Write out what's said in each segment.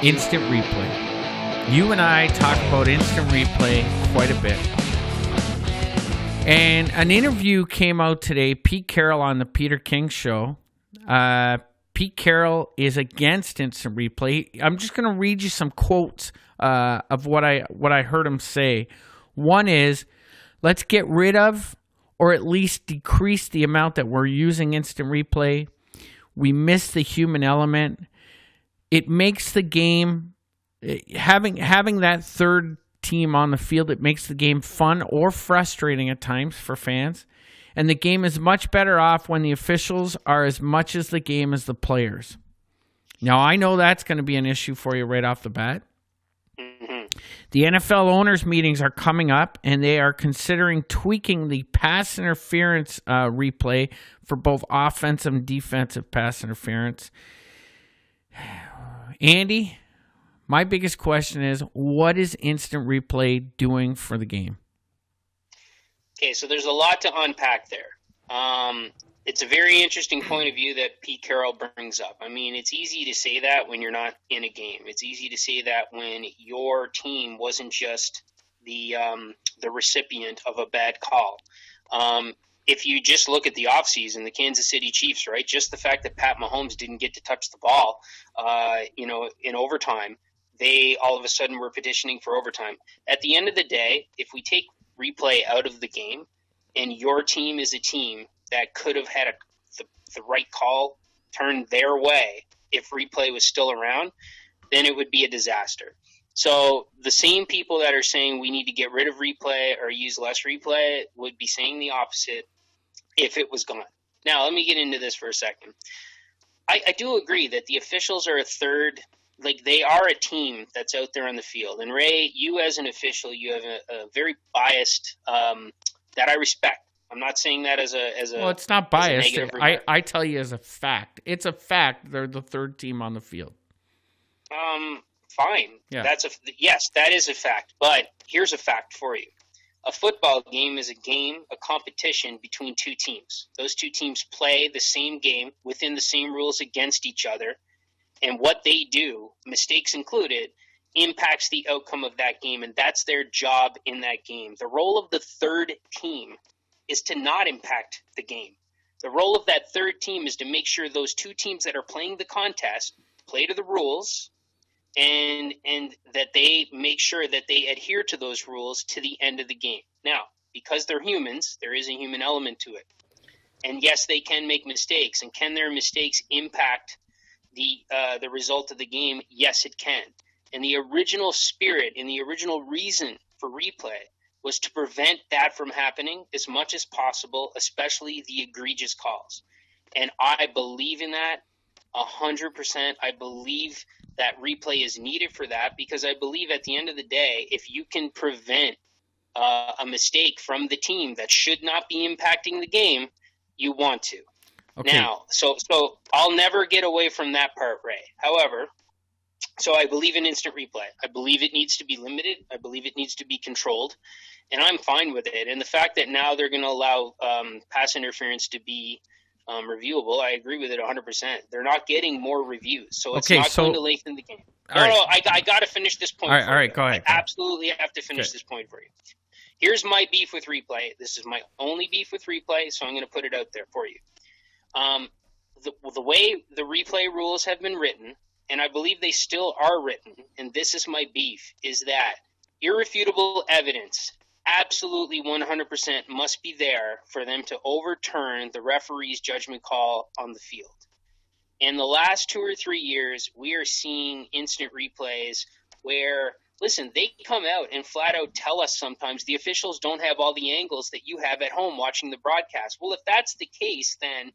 Instant replay. You and I talk about instant replay quite a bit. And an interview came out today, Pete Carroll on the Peter King Show. Pete Carroll is against instant replay. I'm just going to read you some quotes of what I heard him say. One is, let's get rid of or at least decrease the amount that we're using instant replay. We miss the human element. It makes the game, having that third team on the field, it makes the game fun or frustrating at times for fans. And the game is much better off when the officials are as much as the game as the players. Now, I know that's going to be an issue for you right off the bat. The NFL owners' meetings are coming up, and they are considering tweaking the pass interference replay for both offensive and defensive pass interference. Andy, my biggest question is, what is instant replay doing for the game? Okay, so there's a lot to unpack there. It's a very interesting point of view that Pete Carroll brings up. I mean, it's easy to say that when you're not in a game. It's easy to say that when your team wasn't just the recipient of a bad call. If you just look at the offseason, the Kansas City Chiefs, right? Just the fact that Pat Mahomes didn't get to touch the ball, in overtime, they all of a sudden were petitioning for overtime. At the end of the day, if we take replay out of the game and your team is a team that could have had the right call turned their way if replay was still around, then it would be a disaster. So the same people that are saying we need to get rid of replay or use less replay would be saying the opposite if it was gone. Now, let me get into this for a second. I do agree that the officials are a third, like they are a team that's out there on the field. And Ray, you as an official, you have a very biased, that I respect. I'm not saying that as a well, it's not biased. I tell you as a fact. It's a fact they're the third team on the field. Fine. Yeah. Yes, that is a fact. But here's a fact for you. A football game is a competition between two teams. Those two teams play the same game within the same rules against each other. And what they do, mistakes included, impacts the outcome of that game. And that's their job in that game. The role of the third team is to not impact the game. The role of that third team is to make sure those two teams that are playing the contest play to the rules and that they make sure that they adhere to those rules to the end of the game. Now, because they're humans, there is a human element to it. And yes, they can make mistakes. And can their mistakes impact the result of the game? Yes, it can. And the original spirit and the original reason for replay was to prevent that from happening as much as possible, especially the egregious calls. And I believe in that 100%. I believe that replay is needed for that because I believe at the end of the day, if you can prevent a mistake from the team that should not be impacting the game, you want to. Okay. Now, so I'll never get away from that part, Ray. However, so I believe in instant replay. I believe it needs to be limited. I believe it needs to be controlled. And I'm fine with it. And the fact that now they're going to allow pass interference to be reviewable, I agree with it 100%. They're not getting more reviews, so it's going to lengthen the game. I got to finish this point. All right, go ahead. I absolutely have to finish this point for you. Here's my beef with replay. This is my only beef with replay, so I'm going to put it out there for you. The way the replay rules have been written, and I believe they still are written, and this is my beef, is that irrefutable evidence absolutely 100% must be there for them to overturn the referee's judgment call on the field. In the last 2 or 3 years, we are seeing instant replays where, listen, they come out and flat out tell us sometimes the officials don't have all the angles that you have at home watching the broadcast. Well, if that's the case, then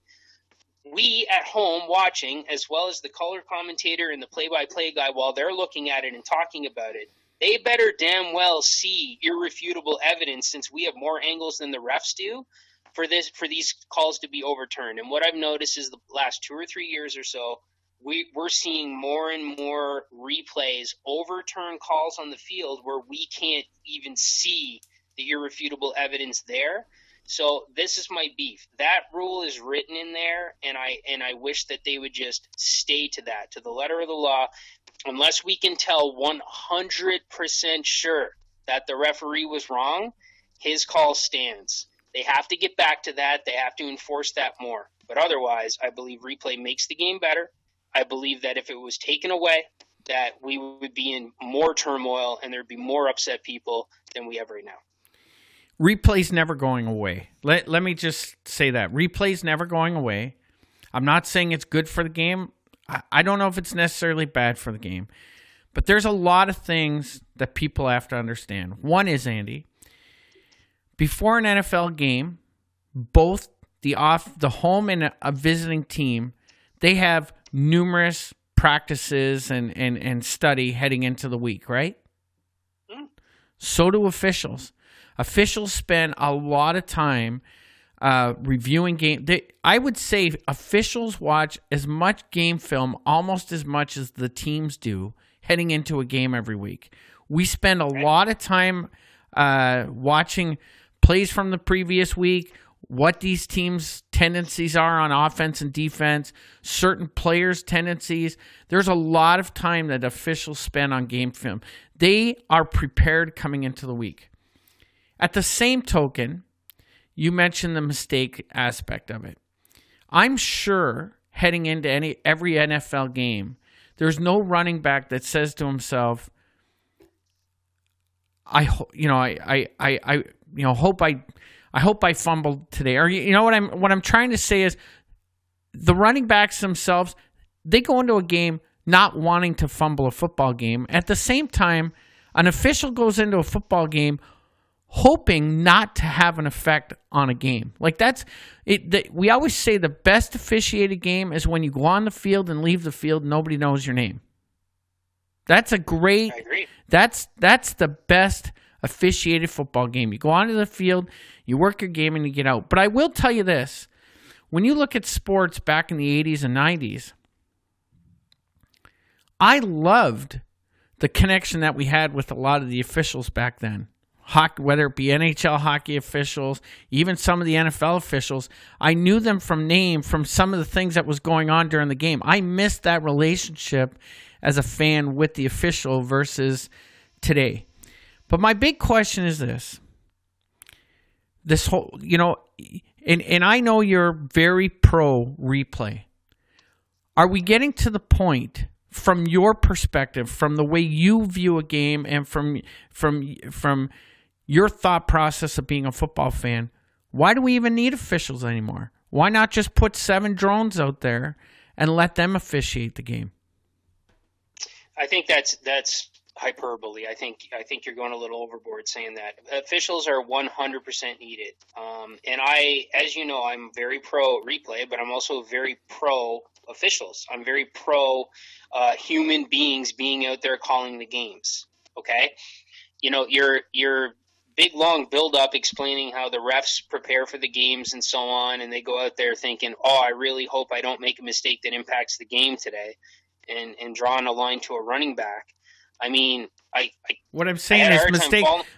we at home watching, as well as the color commentator and the play-by-play guy, while they're looking at it and talking about it, they better damn well see irrefutable evidence, since we have more angles than the refs do, for these calls to be overturned. And what I've noticed is the last 2 or 3 years or so, we're seeing more and more replays overturn calls on the field where we can't even see the irrefutable evidence there. So this is my beef. That rule is written in there, and I wish that they would just stay to that, to the letter of the law, unless we can tell 100% sure that the referee was wrong. His call stands. They have to get back to that. They have to enforce that more. But otherwise, I believe replay makes the game better. I believe that if it was taken away, that we would be in more turmoil and there'd be more upset people than we have right now. Replay's never going away. Let me just say that. Replay's never going away. I'm not saying it's good for the game. I don't know if it's necessarily bad for the game. But there's a lot of things that people have to understand. One is, Andy, before an NFL game, both the home and a visiting team, they have numerous practices and study heading into the week, right? So do officials. Officials spend a lot of time reviewing game. I would say officials watch as much game film, almost as much as the teams do, heading into a game every week. We spend a lot of time watching plays from the previous week, what these teams' tendencies are on offense and defense, certain players' tendencies. There's a lot of time that officials spend on game film. They are prepared coming into the week. At the same token, you mentioned the mistake aspect of it. I'm sure heading into every NFL game, there's no running back that says to himself, I hope I fumbled today. Or what I'm trying to say is the running backs themselves, they go into a game not wanting to fumble a football game. At the same time, an official goes into a football game hoping not to have an effect on a game. Like that's it. We always say the best officiated game is when you go on the field and leave the field, nobody knows your name. That's a great. I agree. That's the best officiated football game. You go onto the field, you work your game, and you get out. But I will tell you this: when you look at sports back in the 80s and 90s, I loved the connection that we had with a lot of the officials back then. Hockey, whether it be NHL hockey officials, even some of the NFL officials, I knew them from name from some of the things that was going on during the game. I missed that relationship as a fan with the official versus today. But my big question is this. This whole, and I know you're very pro replay. Are we getting to the point, from your perspective, from the way you view a game and from your thought process of being a football fan, why do we even need officials anymore? Why not just put 7 drones out there and let them officiate the game? I think that's hyperbole. I think you're going a little overboard saying that. Officials are 100% needed. And as you know, I'm very pro replay, but I'm also very pro officials. I'm very pro human beings being out there calling the games. Okay, your big long build up explaining how the refs prepare for the games and so on, and they go out there thinking, I really hope I don't make a mistake that impacts the game today, and drawing a line to a running back. I mean, what I'm saying is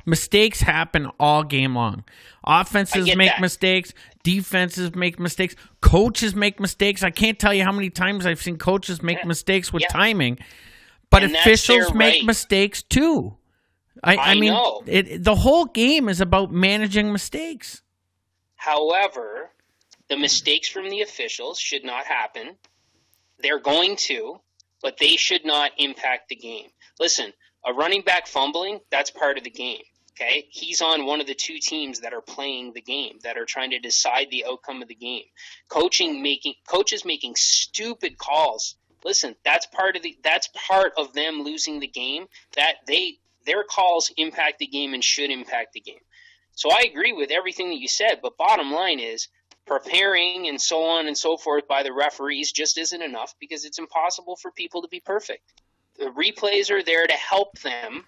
mistakes happen all game long. Offenses make mistakes. Defenses make mistakes. Coaches make mistakes. I can't tell you how many times I've seen coaches make mistakes with timing. But officials make mistakes too. I mean, the whole game is about managing mistakes. However, the mistakes from the officials should not happen. They're going to, but they should not impact the game. Listen, a running back fumbling, that's part of the game. Okay, he's on one of the 2 teams that are playing the game, that are trying to decide the outcome of the game. Coaches making stupid calls. Listen, that's part of them losing the game. Their calls impact the game and should impact the game. So I agree with everything that you said, but bottom line is preparing and so on and so forth by the referees just isn't enough, because it's impossible for people to be perfect. The replays are there to help them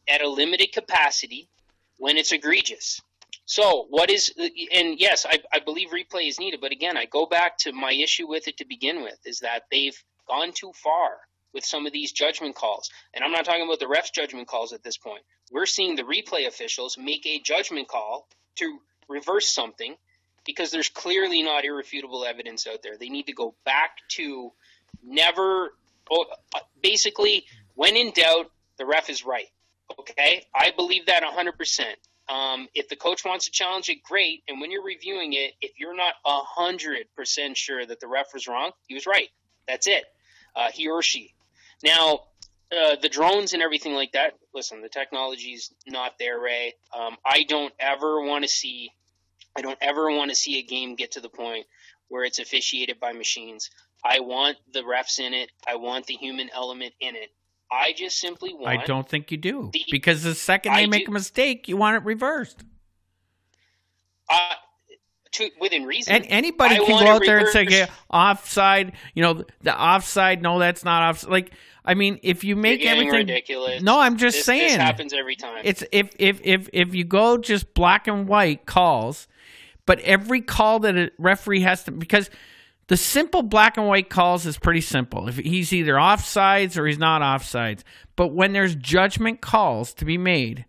at a limited capacity when it's egregious. So and yes, I believe replay is needed, but again, I go back to my issue with it to begin with, is that they've gone too far with some of these judgment calls. And I'm not talking about the refs' judgment calls at this point. We're seeing the replay officials make a judgment call to reverse something, because there's clearly not irrefutable evidence out there. They need to go back to basically, when in doubt, the ref is right. Okay? I believe that 100%. If the coach wants to challenge it, great. And when you're reviewing it, if you're not 100% sure that the ref was wrong, he was right. That's it. He or she. Now, the drones and everything like that, listen, the technology's not there, Ray. I don't ever want to see a game get to the point where it's officiated by machines. I want the refs in it. I want the human element in it. I just simply want... I don't think you do. Because the second they make a mistake, you want it reversed. Within reason. And anybody can go out there and say, yeah, offside, the offside, no, that's not offside. Like, I mean, if you make everything ridiculous. No, I'm just saying. This happens every time. It's if you go just black and white calls, but every call that a referee has to, because the simple black and white calls is pretty simple. If he's either offsides or he's not offsides. But when there's judgment calls to be made,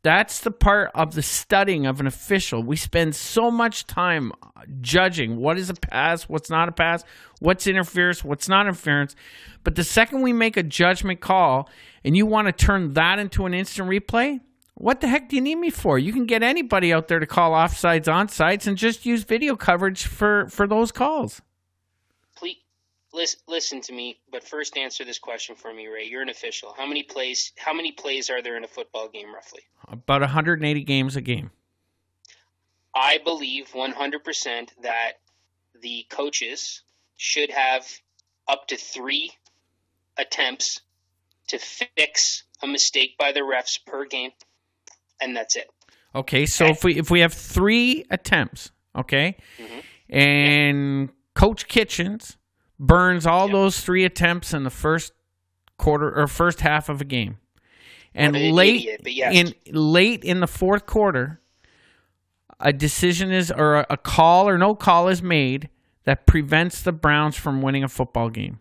that's the part of the studying of an official. We spend so much time judging what is a pass, what's not a pass, what's interference, what's not interference. But the second we make a judgment call and you want to turn that into an instant replay, what the heck do you need me for? You can get anybody out there to call offsides, onsides, and just use video coverage for those calls. Please listen to me, but first answer this question for me, Ray. You're an official. How many plays are there in a football game, roughly? About 180 games a game. I believe 100% that the coaches should have up to 3 attempts to fix a mistake by the refs per game, and that's it. Okay, so if we have 3 attempts, okay, and Coach Kitchens burns all those 3 attempts in the first quarter or first half of a game, and late in the fourth quarter, a decision is, or a call or no call is made that prevents the Browns from winning a football game.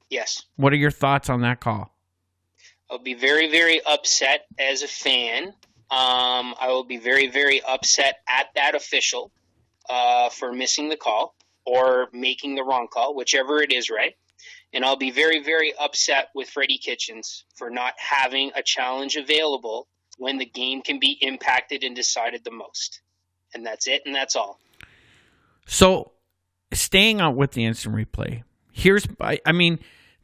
Yes. What are your thoughts on that call? I'll be very, very upset as a fan. I will be very, very upset at that official for missing the call or making the wrong call, whichever it is, right? And I'll be very, very upset with Freddie Kitchens for not having a challenge available when the game can be impacted and decided the most. And that's it, and that's all. So, staying on with the instant replay,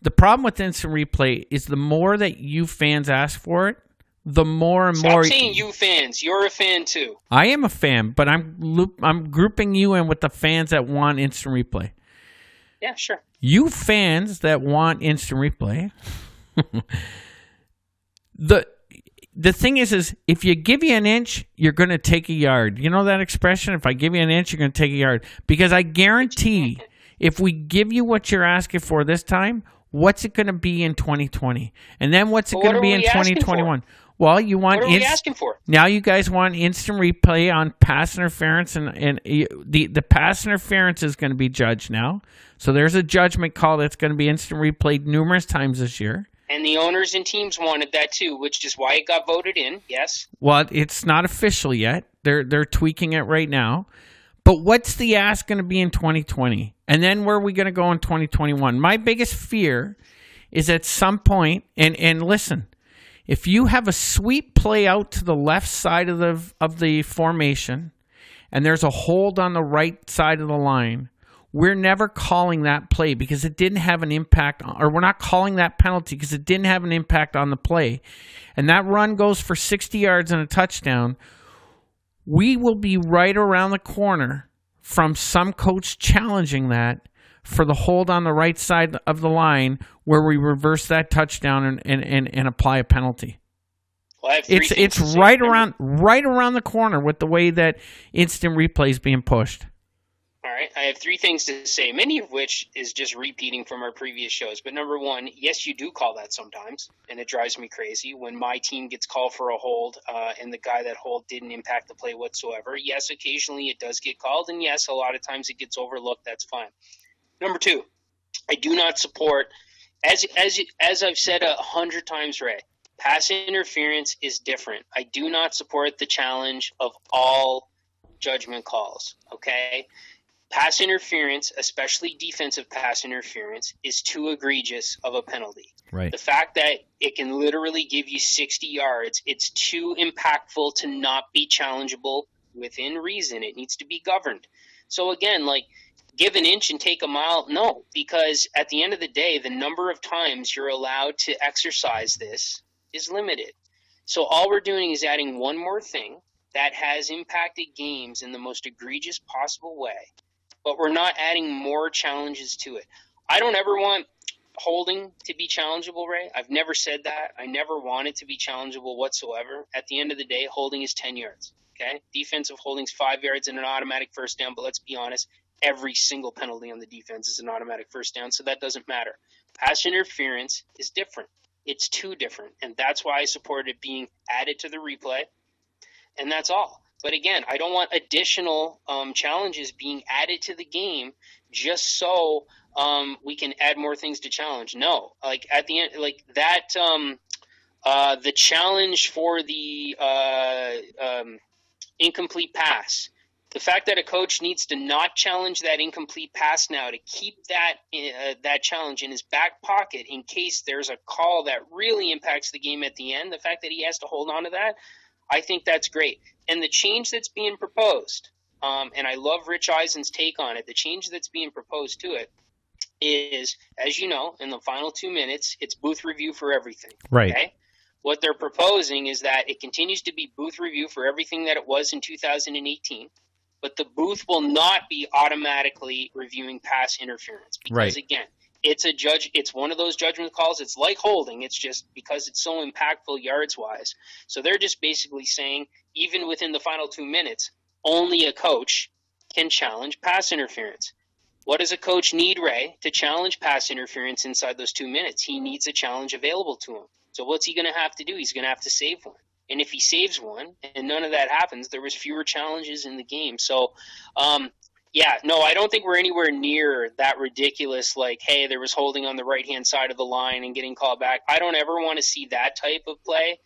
the problem with instant replay is the more that you fans ask for it, the more and more. Stop saying you fans. You're a fan too. I am a fan, but I'm grouping you in with the fans that want instant replay. Yeah, sure. You fans that want instant replay, the thing is if you give you an inch, you're going to take a yard. You know that expression? If I give you an inch, you're going to take a yard. Because I guarantee if we give you what you're asking for this time, what's it going to be in 2020? And then what's it going to be in 2021? Well, you want... What are we asking for? Now you guys want instant replay on pass interference, and the pass interference is going to be judged now. So there's a judgment call that's going to be instant replayed numerous times this year. And the owners and teams wanted that too, which is why it got voted in, yes. Well, it's not official yet. They're tweaking it right now. But what's the ask going to be in 2020? And then where are we going to go in 2021? My biggest fear is at some point, and listen, if you have a sweep play out to the left side of the formation and there's a hold on the right side of the line, we're never calling that play because it didn't have an impact, or we're not calling that penalty because it didn't have an impact on the play. And that run goes for 60 yards and a touchdown. We will be right around the corner from some coach challenging that for the hold on the right side of the line where we reverse that touchdown and apply a penalty. Well, it's right around the corner with the way that instant replay is being pushed. All right, I have 3 things to say, many of which is just repeating from our previous shows. But number 1, yes, you do call that sometimes, and it drives me crazy when my team gets called for a hold and the guy that hold didn't impact the play whatsoever. Yes, occasionally it does get called, and yes, a lot of times it gets overlooked. That's fine. Number 2, I do not support, as I've said 100 times, Ray, pass interference is different. I do not support the challenge of all judgment calls, okay? Pass interference, especially defensive pass interference, is too egregious of a penalty. Right. The fact that it can literally give you 60 yards, it's too impactful to not be challengeable within reason. It needs to be governed. So again, like, give an inch and take a mile? No, because at the end of the day, the number of times you're allowed to exercise this is limited. So all we're doing is adding one more thing that has impacted games in the most egregious possible way, but we're not adding more challenges to it. I don't ever want holding to be challengeable, Ray. I've never said that. I never want it to be challengeable whatsoever. At the end of the day, holding is 10 yards. Okay? Defensive holding's 5 yards and an automatic first down, but let's be honest, every single penalty on the defense is an automatic first down, so that doesn't matter. Pass interference is different. It's too different, and that's why I support it being added to the replay, and that's all. But again, I don't want additional challenges being added to the game just so we can add more things to challenge. No, like at the end, like that, the challenge for the incomplete pass. The fact that a coach needs to not challenge that incomplete pass now to keep that challenge in his back pocket in case there's a call that really impacts the game at the end, the fact that he has to hold on to that, I think that's great. And the change that's being proposed, and I love Rich Eisen's take on it, the change that's being proposed to it is, as you know, in the final 2 minutes, it's booth review for everything. Right. Okay? What they're proposing is that it continues to be booth review for everything that it was in 2018. But the booth will not be automatically reviewing pass interference because, right. Again, it's one of those judgment calls. It's like holding. It's just because it's so impactful yards-wise. So they're just basically saying, even within the final 2 minutes, only a coach can challenge pass interference. What does a coach need, Ray, to challenge pass interference inside those 2 minutes? He needs a challenge available to him. So what's he going to have to do? He's going to have to save one. And if he saves one and none of that happens, there was fewer challenges in the game. So, I don't think we're anywhere near that ridiculous, like, hey, there was holding on the right-hand side of the line and getting called back. I don't ever want to see that type of play.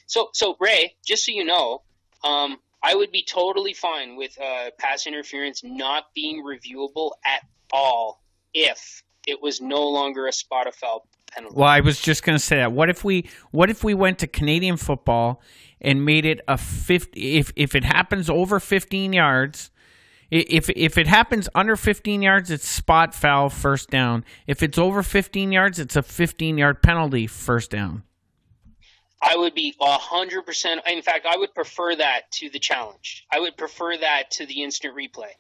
So Ray, just so you know, I would be totally fine with pass interference not being reviewable at all if it was no longer a spot of foul penalty. Well, I was just going to say that. What if we went to Canadian football and made it a 50? If it happens over 15 yards, if it happens under 15 yards, it's spot foul first down. If it's over 15 yards, it's a 15-yard penalty first down. I would be 100%. In fact, I would prefer that to the challenge. I would prefer that to the instant replay,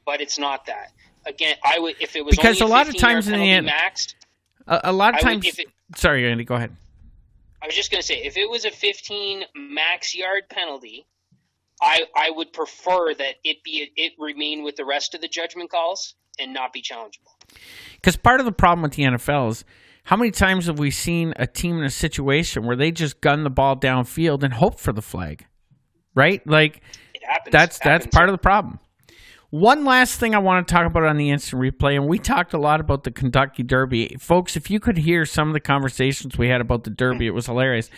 but it's not that. Again, I would if it was because only a lot of times in the end, maxed. A lot of times. Sorry, Andy, go ahead. I was just going to say, if it was a 15 max yard penalty, I would prefer that it remain with the rest of the judgment calls and not be challengeable. Because part of the problem with the NFL is how many times have we seen a team in a situation where they just gun the ball downfield and hope for the flag, right? Like it happens. That's part of the problem. One last thing I want to talk about on the instant replay, and we talked a lot about the Kentucky Derby. Folks, if you could hear some of the conversations we had about the Derby, it was hilarious.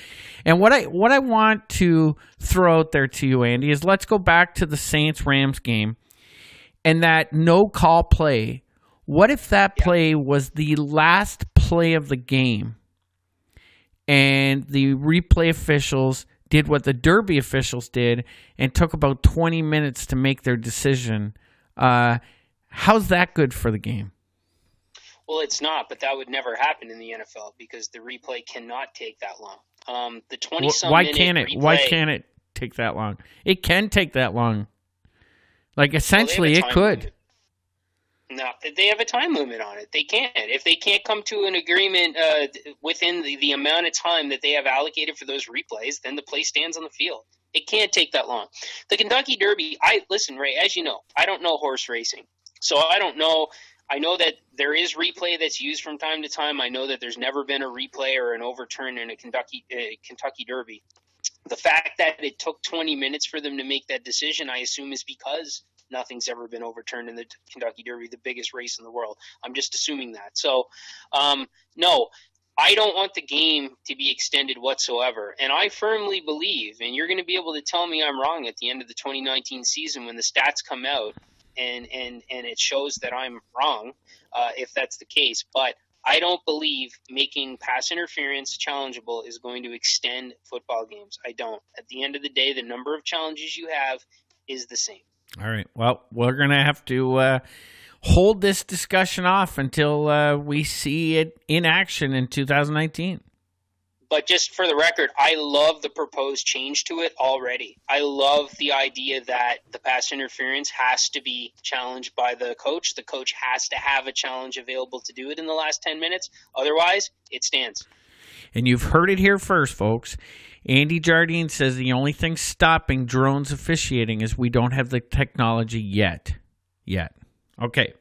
And what I want to throw out there to you, Andy, is let's go back to the Saints-Rams game and that no-call play. What if that play was the last play of the game and the replay officials did what the Derby officials did and took about 20 minutes to make their decision? How's that good for the game? Well, it's not, but that would never happen in the NFL because the replay cannot take that long. The 20-some Why minute can't it? replay, Why can't it take that long? It can take that long. Like, essentially, it could. Limit. No, they have a time limit on it. They can't. If they can't come to an agreement within the amount of time that they have allocated for those replays, then the play stands on the field. It can't take that long. The Kentucky Derby, listen, Ray, as you know, I don't know horse racing. So I don't know. I know that there is replay that's used from time to time. I know that there's never been a replay or an overturn in a Kentucky Derby. The fact that it took 20 minutes for them to make that decision, I assume, is because nothing's ever been overturned in the Kentucky Derby, the biggest race in the world. I'm just assuming that. So, no, I don't want the game to be extended whatsoever. And I firmly believe, and you're going to be able to tell me I'm wrong at the end of the 2019 season when the stats come out and it shows that I'm wrong, if that's the case. But I don't believe making pass interference challengeable is going to extend football games. I don't. At the end of the day, the number of challenges you have is the same. All right. Well, we're going to have to hold this discussion off until we see it in action in 2019. But just for the record, I love the proposed change to it already. I love the idea that the pass interference has to be challenged by the coach. The coach has to have a challenge available to do it in the last 10 minutes. Otherwise, it stands. And you've heard it here first, folks. Andy Jardine says the only thing stopping drones officiating is we don't have the technology yet. Okay.